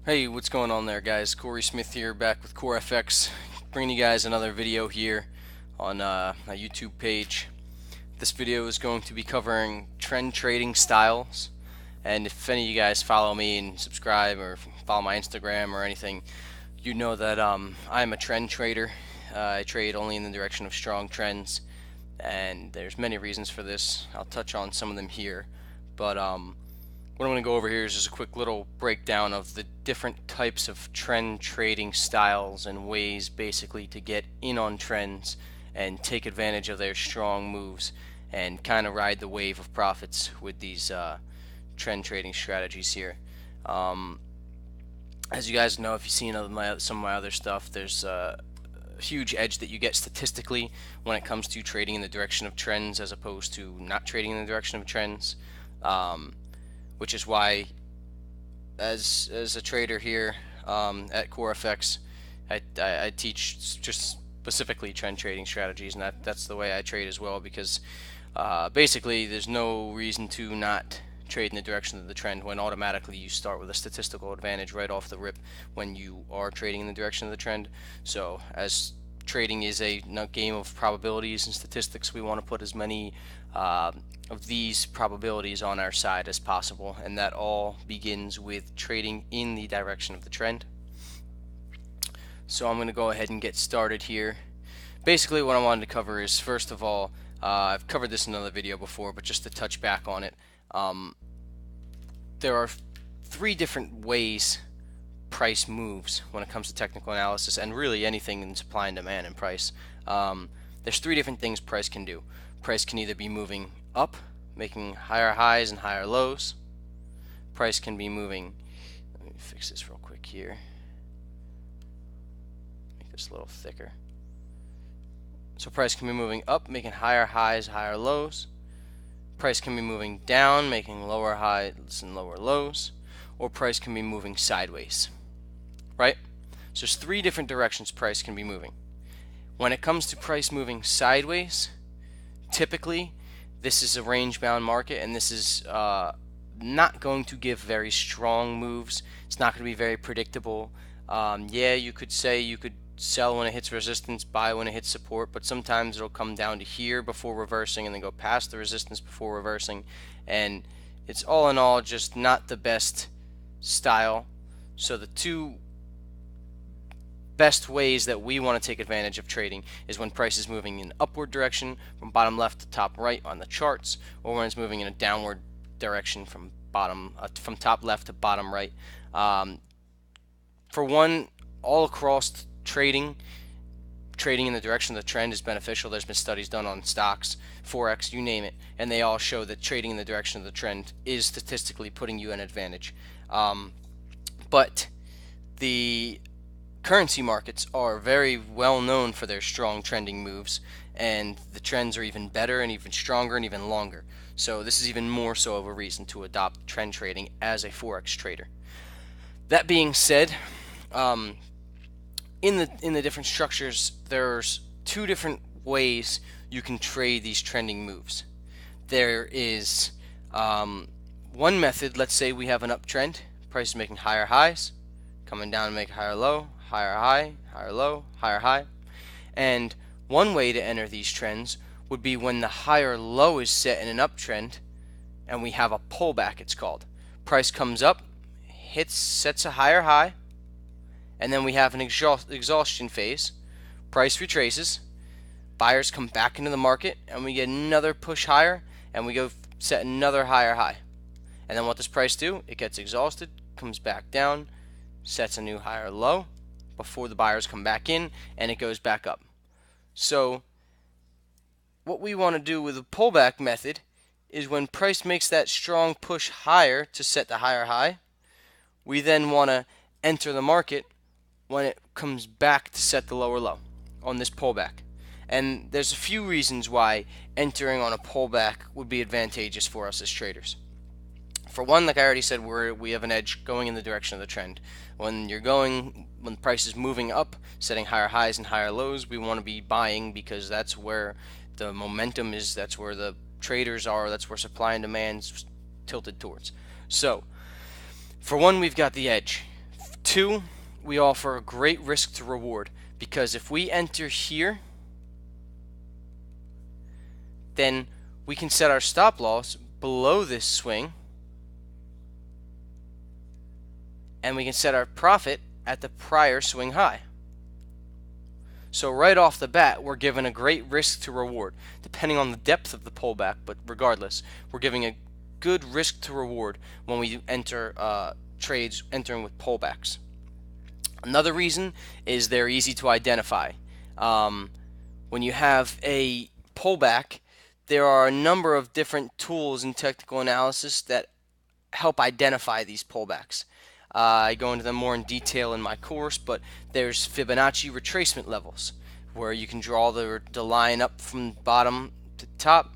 Hey, what's going on there, guys? Corey Smith here, back with CoreFX, bringing you guys another video here on my YouTube page. This video is going to be covering trend trading styles, and if any of you guys follow me and subscribe or follow my Instagram or anything, you know that I'm a trend trader. I trade only in the direction of strong trends, and there's many reasons for this. I'll touch on some of them here, but what I'm going to go over here is just a quick little breakdown of the different types of trend trading styles and ways basically to get in on trends and take advantage of their strong moves and kind of ride the wave of profits with these trend trading strategies here. As you guys know, if you've seen some of my other stuff, there's a huge edge that you get statistically when it comes to trading in the direction of trends as opposed to not trading in the direction of trends. Which is why, as a trader here at CoreFX, I teach just specifically trend trading strategies, and that's the way I trade as well, because basically there's no reason to not trade in the direction of the trend when automatically you start with a statistical advantage right off the rip when you are trading in the direction of the trend. So as trading is a game of probabilities and statistics, we want to put as many of these probabilities on our side as possible, and that all begins with trading in the direction of the trend. So I'm going to go ahead and get started here. Basically what I wanted to cover is, first of all, I've covered this in another video before, but just to touch back on it, there are three different ways price moves when it comes to technical analysis, and really anything in supply and demand and price. There's three different things price can do. Price can either be moving up, making higher highs and higher lows. Price can be moving, let me fix this real quick here, make this a little thicker. So price can be moving up, making higher highs, higher lows. Price can be moving down, making lower highs and lower lows. Or price can be moving sideways, right? So there's three different directions price can be moving. When it comes to price moving sideways, typically this is a range bound market, and this is not going to give very strong moves. It's not going to be very predictable. Yeah, you could say you could sell when it hits resistance, buy when it hits support, but sometimes it'll come down to here before reversing and then go past the resistance before reversing, and it's all in all just not the best style. So the two best ways that we want to take advantage of trading is when price is moving in upward direction from bottom left to top right on the charts, or when it's moving in a downward direction from top left to bottom right. For one, all across trading in the direction of the trend is beneficial. There's been studies done on stocks, forex, you name it, and they all show that trading in the direction of the trend is statistically putting you an advantage. But the currency markets are very well known for their strong trending moves, and the trends are even better and even stronger and even longer. So this is even more so of a reason to adopt trend trading as a forex trader. That being said, in the different structures, there's two different ways you can trade these trending moves. There is one method. Let's say we have an uptrend, price is making higher highs, coming down to make a higher low, higher high, higher low, higher high. And one way to enter these trends would be when the higher low is set in an uptrend and we have a pullback, it's called. Price comes up, sets a higher high, and then we have an exhaustion phase. Price retraces, buyers come back into the market, and we get another push higher, and we go set another higher high. And then what does price do? It gets exhausted, comes back down, sets a new higher low before the buyers come back in, and it goes back up. So what we want to do with the pullback method is when price makes that strong push higher to set the higher high, we then want to enter the market when it comes back to set the lower low on this pullback. And there's a few reasons why entering on a pullback would be advantageous for us as traders. For one, like I already said, we have an edge going in the direction of the trend. When the price is moving up, setting higher highs and higher lows, we want to be buying, because that's where the momentum is, that's where the traders are, that's where supply and demand's tilted towards. So, for one, we've got the edge. 2, we offer a great risk to reward, because if we enter here, then we can set our stop loss below this swing, and we can set our profit at the prior swing high. So right off the bat, we're given a great risk to reward, depending on the depth of the pullback, but regardless, we're giving a good risk to reward when we enter trades entering with pullbacks. Another reason is they're easy to identify. When you have a pullback, there are a number of different tools in technical analysis that help identify these pullbacks. I go into them more in detail in my course, but there's Fibonacci retracement levels, where you can draw the line up from bottom to top,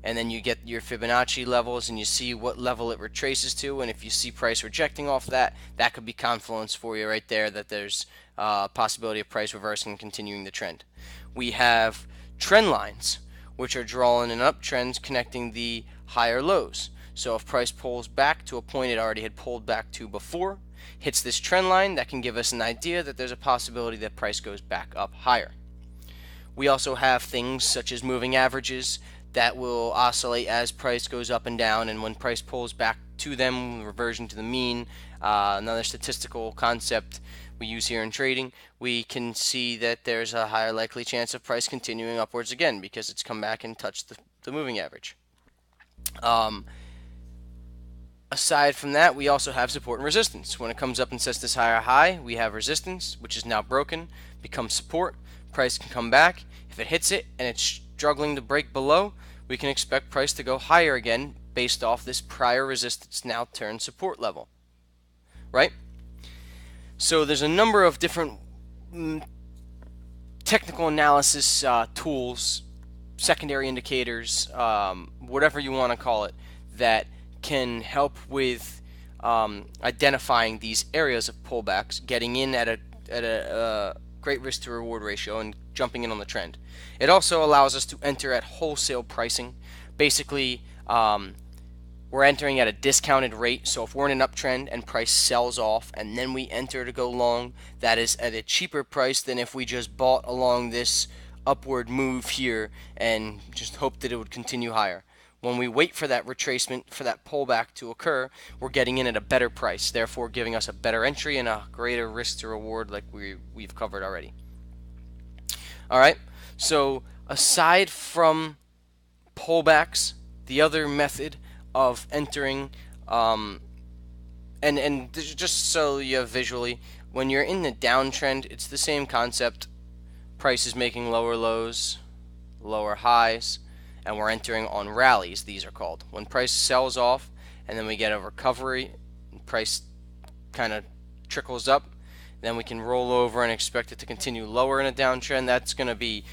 and then you get your Fibonacci levels and you see what level it retraces to, and if you see price rejecting off that, that could be confluence for you right there, that there's a possibility of price reversing and continuing the trend. We have trend lines, which are drawing an uptrend connecting the higher lows. So if price pulls back to a point it already had pulled back to before, hits this trend line, that can give us an idea that there's a possibility that price goes back up higher. We also have things such as moving averages that will oscillate as price goes up and down, and when price pulls back to them, reversion to the mean, another statistical concept we use here in trading, we can see that there's a higher likely chance of price continuing upwards again because it's come back and touched the moving average. Aside from that, we also have support and resistance. When it comes up and sets this higher high, we have resistance, which is now broken, becomes support. Price can come back. If it hits it and it's struggling to break below, we can expect price to go higher again based off this prior resistance now turned support level. Right? So there's a number of different technical analysis tools, secondary indicators, whatever you want to call it, that can help with identifying these areas of pullbacks, getting in at a great risk to reward ratio, and jumping in on the trend. It also allows us to enter at wholesale pricing. Basically, we're entering at a discounted rate, so if we're in an uptrend and price sells off and then we enter to go long, that is at a cheaper price than if we just bought along this upward move here and just hoped that it would continue higher. When we wait for that retracement, for that pullback to occur, we're getting in at a better price, therefore giving us a better entry and a greater risk to reward like we've covered already. Alright, so aside from pullbacks, the other method of entering, and just so you have visually, when you're in the downtrend, it's the same concept. Price is making lower lows, lower highs, and we're entering on rallies, these are called. When price sells off and then we get a recovery, price kind of trickles up, then we can roll over and expect it to continue lower in a downtrend. That's going to be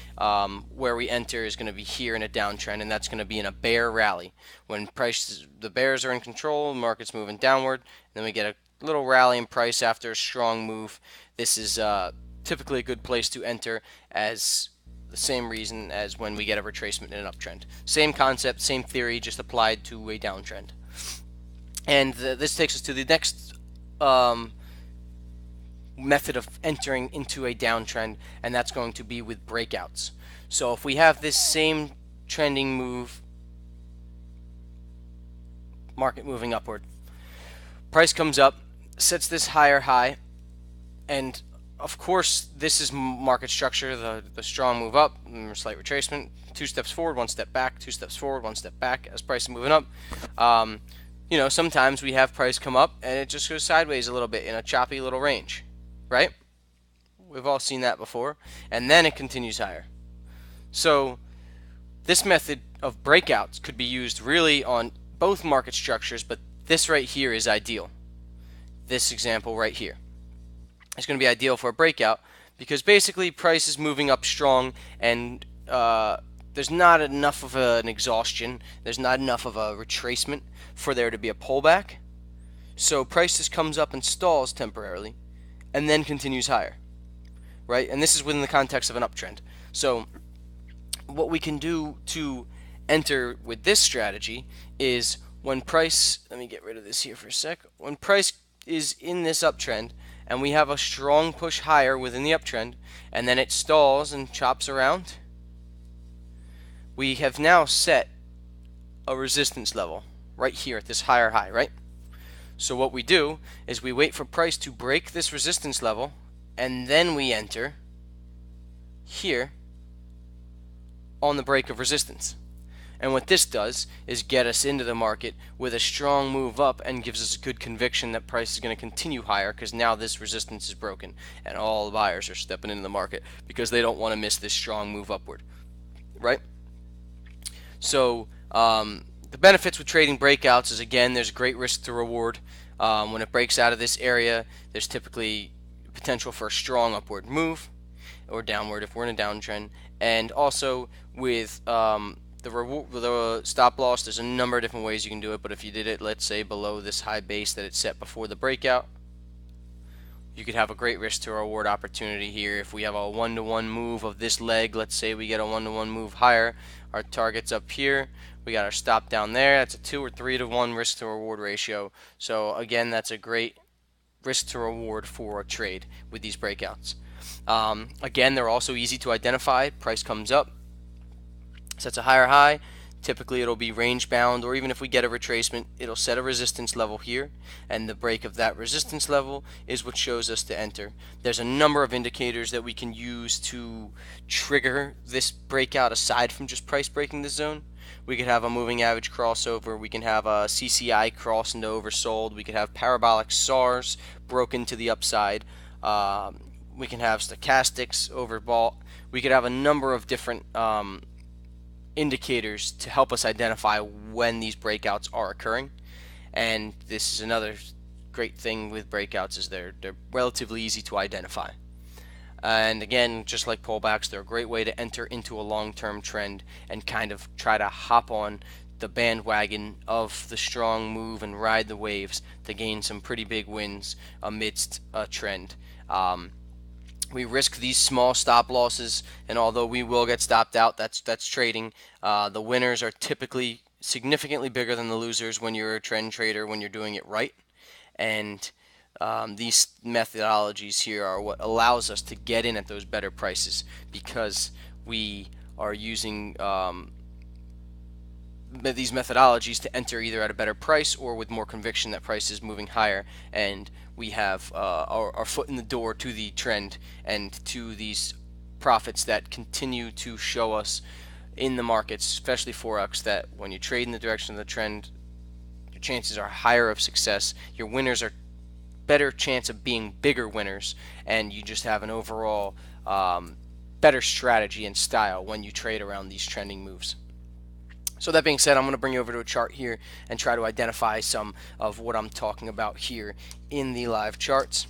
where we enter is going to be here in a downtrend, and that's going to be in a bear rally. When the bears are in control, the market's moving downward, then we get a little rally in price after a strong move. This is typically a good place to enter, as the same reason as when we get a retracement in an uptrend. Same concept, same theory, just applied to a downtrend. And this takes us to the next method of entering into a downtrend, and that's going to be with breakouts. So if we have this same trending move, market moving upward, price comes up, sets this higher high, and of course, this is market structure, the strong move up, slight retracement, 2 steps forward, 1 step back, 2 steps forward, 1 step back as price is moving up. Sometimes we have price come up and it just goes sideways a little bit in a choppy little range, right? We've all seen that before. And then it continues higher. So this method of breakouts could be used really on both market structures, but this right here is ideal. This example right here. It's going to be ideal for a breakout because basically price is moving up strong, and there's not enough of an exhaustion, there's not enough of a retracement for there to be a pullback. So price just comes up and stalls temporarily and then continues higher, right? And this is within the context of an uptrend. So what we can do to enter with this strategy is when price, let me get rid of this here for a sec, when price is in this uptrend and we have a strong push higher within the uptrend, and then it stalls and chops around, we have now set a resistance level right here at this higher high, right? So what we do is we wait for price to break this resistance level, and then we enter here on the break of resistance. And what this does is get us into the market with a strong move up and gives us a good conviction that price is going to continue higher, because now this resistance is broken and all the buyers are stepping into the market because they don't want to miss this strong move upward, right? So the benefits with trading breakouts is, again, there's great risk to reward. When it breaks out of this area, there's typically potential for a strong upward move or downward if we're in a downtrend. And also with the stop loss, there's a number of different ways you can do it, but if you did it, let's say, below this high base that it's set before the breakout, you could have a great risk to reward opportunity here. If we have a one-to-one move of this leg, let's say we get a one-to-one move higher, our target's up here, we got our stop down there, that's a 2 or 3 to 1 risk to reward ratio. So again, that's a great risk to reward for a trade with these breakouts. Again, they're also easy to identify. Price comes up, sets a higher high. Typically it'll be range bound, or even if we get a retracement, it'll set a resistance level here, and the break of that resistance level is what shows us to enter. There's a number of indicators that we can use to trigger this breakout aside from just price breaking this zone. We could have a moving average crossover, we can have a CCI cross into oversold, we could have parabolic SARs broken to the upside, we can have stochastics overbought, we could have a number of different indicators to help us identify when these breakouts are occurring. And this is another great thing with breakouts, is they're relatively easy to identify. And again, just like pullbacks, they're a great way to enter into a long-term trend and kind of try to hop on the bandwagon of the strong move and ride the waves to gain some pretty big wins amidst a trend. We risk these small stop losses, and although we will get stopped out, that's trading. The winners are typically significantly bigger than the losers when you're a trend trader, when you're doing it right. And these methodologies here are what allows us to get in at those better prices, because we are using these methodologies to enter either at a better price or with more conviction that price is moving higher, and we have our foot in the door to the trend and to these profits that continue to show us in the markets, especially forex, that when you trade in the direction of the trend, your chances are higher of success. Your winners are better chance of being bigger winners, and you just have an overall better strategy and style when you trade around these trending moves. So that being said, I'm going to bring you over to a chart here and try to identify some of what I'm talking about here in the live charts.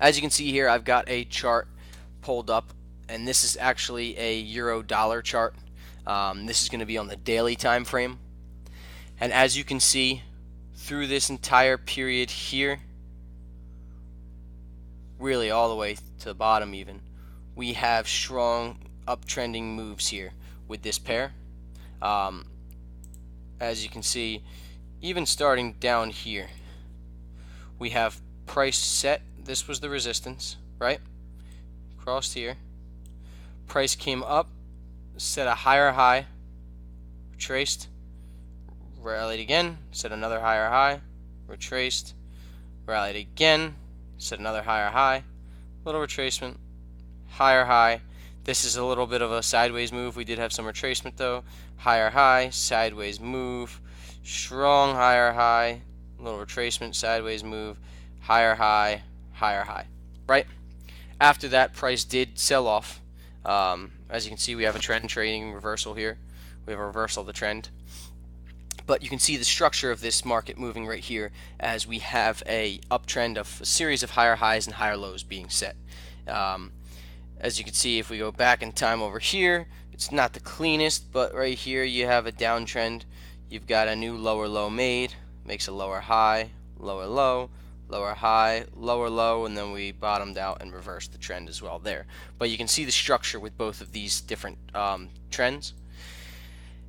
As you can see here, I've got a chart pulled up, and this is actually a euro dollar chart. This is going to be on the daily time frame. And as you can see, through this entire period here, really all the way to the bottom even, we have strong uptrending moves here with this pair. As you can see, even starting down here, we have price set. This was the resistance, right? Crossed here. Price came up, set a higher high, retraced, rallied again, set another higher high, retraced, rallied again, set another higher high, little retracement, higher high. This is a little bit of a sideways move. We did have some retracement though. Higher high, sideways move, strong higher high, little retracement, sideways move, higher high, right? After that, price did sell off. As you can see, we have a trend trading reversal here. We have a reversal of the trend. But you can see the structure of this market moving right here, as we have a uptrend of a series of higher highs and higher lows being set. As you can see, if we go back in time over here, it's not the cleanest, but right here you have a downtrend. You've got a new lower low made, makes a lower high, lower low, lower high, lower low, and then we bottomed out and reversed the trend as well there. But you can see the structure with both of these different trends.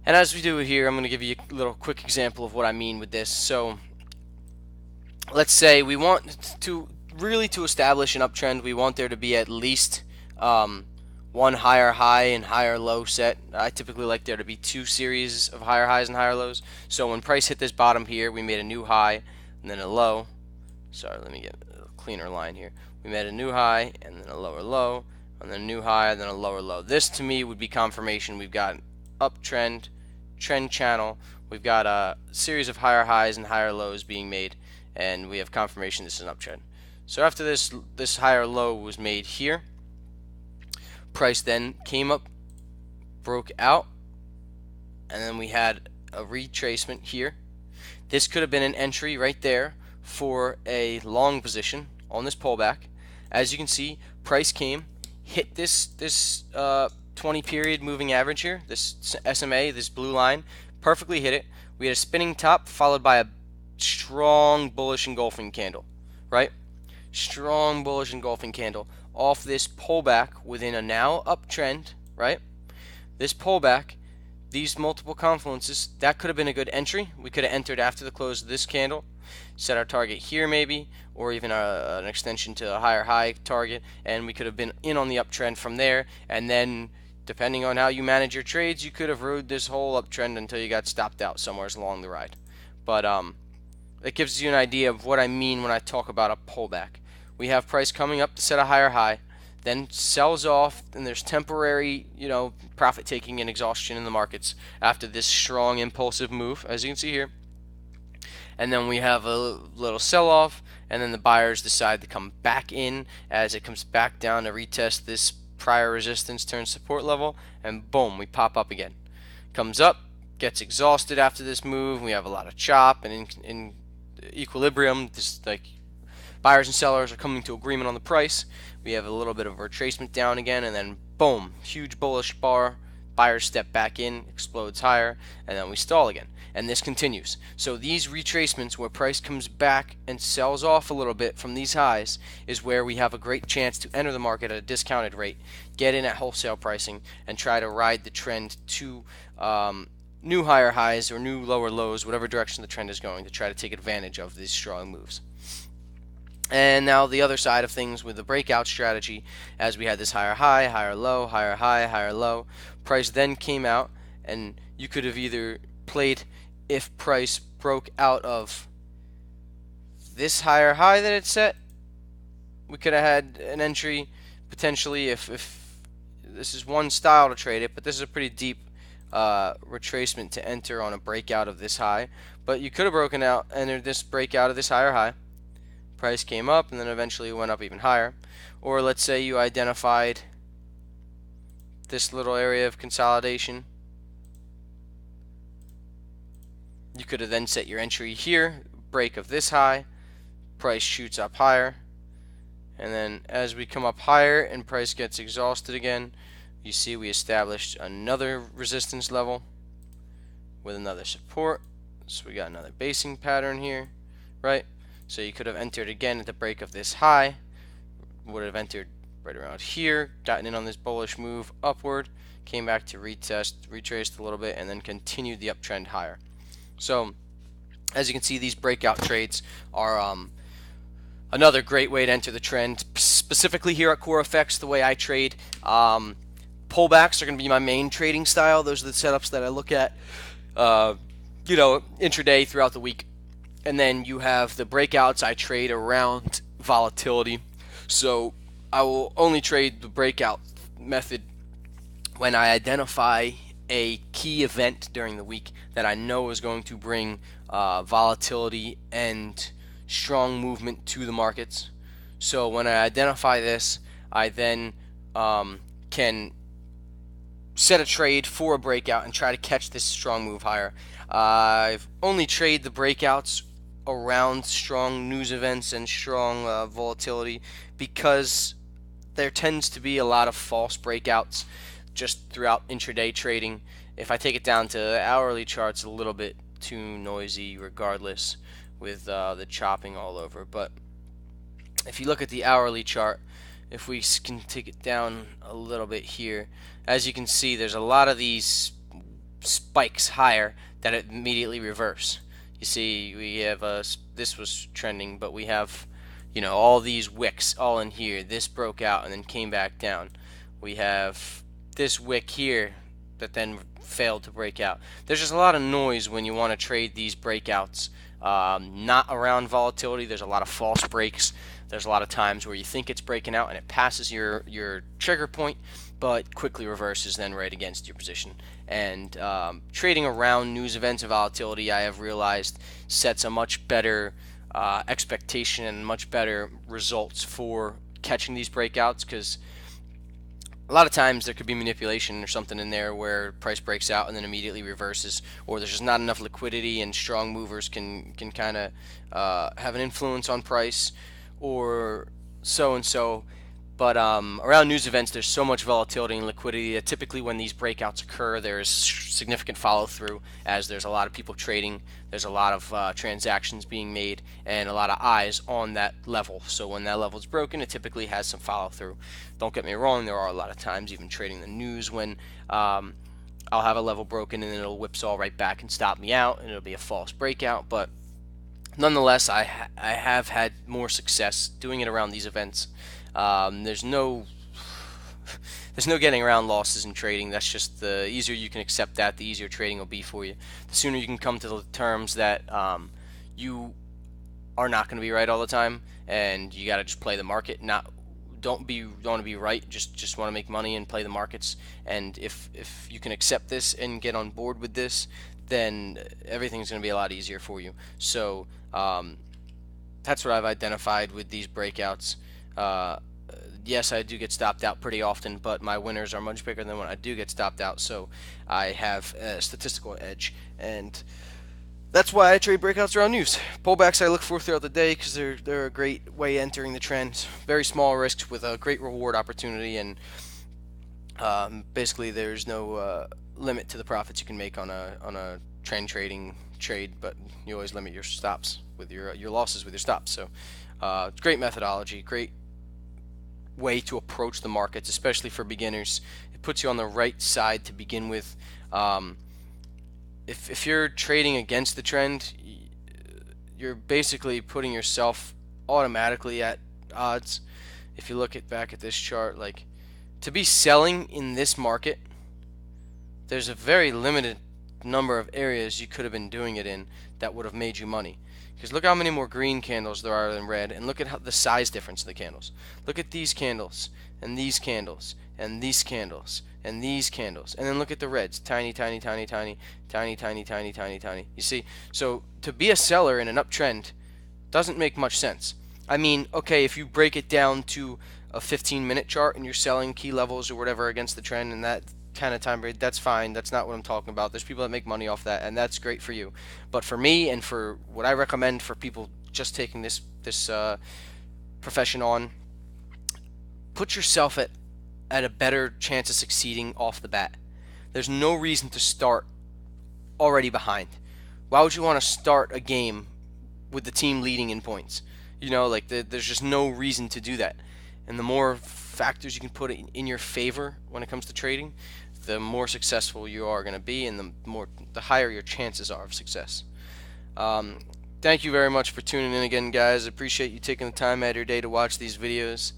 And as we do it here, I'm going to give you a little quick example of what I mean with this. So let's say we want to really, to establish an uptrend, we want there to be at least one higher high and higher low set. I typically like there to be two series of higher highs and higher lows. So when price hit this bottom here, we made a new high and then a low. Sorry, let me get a cleaner line here. We made a new high and then a lower low, and then a new high and then a lower low. This to me would be confirmation we've got an uptrend, trend channel. We've got a series of higher highs and higher lows being made, and we have confirmation this is an uptrend. So after this higher low was made here, price then came up, broke out, and then we had a retracement here. This could have been an entry right there for a long position on this pullback. As you can see, price came, hit this 20 period moving average here, this SMA, this blue line, perfectly hit it. We had a spinning top followed by a strong bullish engulfing candle, right? Strong bullish engulfing candle off this pullback within a now uptrend, right? This pullback, these multiple confluences, that could have been a good entry. We could have entered after the close of this candle, set our target here maybe, or even an extension to a higher high target, and we could have been in on the uptrend from there. And then depending on how you manage your trades, you could have rode this whole uptrend until you got stopped out somewhere along the ride. But it gives you an idea of what I mean when I talk about a pullback. We have price coming up to set a higher high, then sells off, and there's temporary, profit taking and exhaustion in the markets after this strong impulsive move, as you can see here. And then we have a little sell-off, and then the buyers decide to come back in as it comes back down to retest this prior resistance turn support level, and boom, we pop up again. Comes up, gets exhausted after this move. We have a lot of chop, and in equilibrium, this buyers and sellers are coming to agreement on the price. We have a little bit of a retracement down again, and then boom, huge bullish bar. Buyers step back in, explodes higher, and then we stall again. And this continues. So these retracements where price comes back and sells off a little bit from these highs is where we have a great chance to enter the market at a discounted rate, get in at wholesale pricing, and try to ride the trend to new higher highs or new lower lows, whatever direction the trend is going, to try to take advantage of these strong moves. And now the other side of things with the breakout strategy, as we had this higher high, higher low, higher high, higher low, price then came out, and you could have either played if price broke out of this higher high that it set. We could have had an entry potentially if this is one style to trade it, but this is a pretty deep retracement to enter on a breakout of this high. But you could have broken out, entered this breakout of this higher high. Price came up and then eventually went up even higher. Or let's say you identified this little area of consolidation. You could have then set your entry here, break of this high, price shoots up higher, and then as we come up higher and price gets exhausted again, you see we established another resistance level with another support. So we got another basing pattern here, right? So you could have entered again at the break of this high, would have entered right around here, gotten in on this bullish move upward, came back to retest, retraced a little bit, and then continued the uptrend higher. So as you can see, these breakout trades are another great way to enter the trend. Specifically here at Core Effects, the way I trade, pullbacks are going to be my main trading style. Those are the setups that I look at, intraday throughout the week. And then you have the breakouts I trade around volatility. So I will only trade the breakout method when I identify a key event during the week that I know is going to bring volatility and strong movement to the markets. So when I identify this, I then can set a trade for a breakout and try to catch this strong move higher. I've only traded the breakouts around strong news events and strong volatility because there tends to be a lot of false breakouts just throughout intraday trading. If I take it down to hourly charts, a little bit too noisy regardless with the chopping all over. But if you look at the hourly chart, if we can take it down a little bit here, as you can see, there's a lot of these spikes higher that immediately reverse. You see, we have this was trending, but we have, all these wicks all in here. This broke out and then came back down. We have this wick here that then failed to break out. There's just a lot of noise when you want to trade these breakouts. Not around volatility. There's a lot of false breaks. There's a lot of times where you think it's breaking out and it passes your trigger point, but quickly reverses then right against your position. And trading around news events of volatility, I have realized, sets a much better expectation and much better results for catching these breakouts, because a lot of times there could be manipulation or something in there where price breaks out and then immediately reverses, or there's just not enough liquidity and strong movers can kind of have an influence on price, or so and so. But around news events, there's so much volatility and liquidity that typically when these breakouts occur, there's significant follow-through, as there's a lot of people trading, there's a lot of transactions being made, and a lot of eyes on that level. So when that level is broken, it typically has some follow-through. Don't get me wrong, there are a lot of times, even trading the news, when I'll have a level broken and then it'll whipsaw right back and stop me out, and it'll be a false breakout. But nonetheless, I have had more success doing it around these events. There's no getting around losses in trading. That's just, the easier you can accept that, the easier trading will be for you. The sooner you can come to the terms that you are not going to be right all the time, and you got to just play the market. Don't want to be right. Just want to make money and play the markets. And if you can accept this and get on board with this, then everything's going to be a lot easier for you. So that's what I've identified with these breakouts. Yes, I do get stopped out pretty often, but my winners are much bigger than when I do get stopped out, so I have a statistical edge, and that's why I trade breakouts around news. Pullbacks I look for throughout the day because they're a great way entering the trend. Very small risks with a great reward opportunity, and basically there's no limit to the profits you can make on a trend trading trade, but you always limit your stops with your losses with your stops. So it's great methodology, great way to approach the markets, especially for beginners. It puts you on the right side to begin with. If you're trading against the trend, you're basically putting yourself automatically at odds. If you look back at this chart, like, to be selling in this market, there's a very limited number of areas you could have been doing it in that would have made you money. Because look how many more green candles there are than red, and look at the size difference of the candles. Look at these candles, and these candles, and these candles, and these candles, and then look at the reds. Tiny, tiny, tiny, tiny, tiny, tiny, tiny, tiny, tiny. You see? So to be a seller in an uptrend doesn't make much sense. I mean, okay, if you break it down to a 15-minute chart and you're selling key levels or whatever against the trend and that kind of time period, that's fine. That's not what I'm talking about. There's people that make money off that, and that's great for you. But for me, and for what I recommend for people just taking this profession on, put yourself at a better chance of succeeding off the bat. There's no reason to start already behind. Why would you want to start a game with the team leading in points? There's just no reason to do that. And the more factors you can put in your favor when it comes to trading, the more successful you are going to be, and the higher your chances are of success. Thank you very much for tuning in again, guys. I appreciate you taking the time out of your day to watch these videos.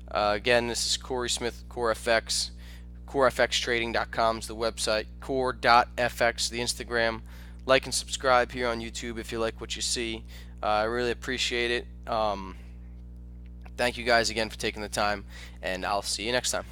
Again, this is Corey Smith, CoreFX. CoreFXTrading.com is the website. Core.fx, the Instagram. Like and subscribe here on YouTube if you like what you see. I really appreciate it. Thank you guys again for taking the time, and I'll see you next time.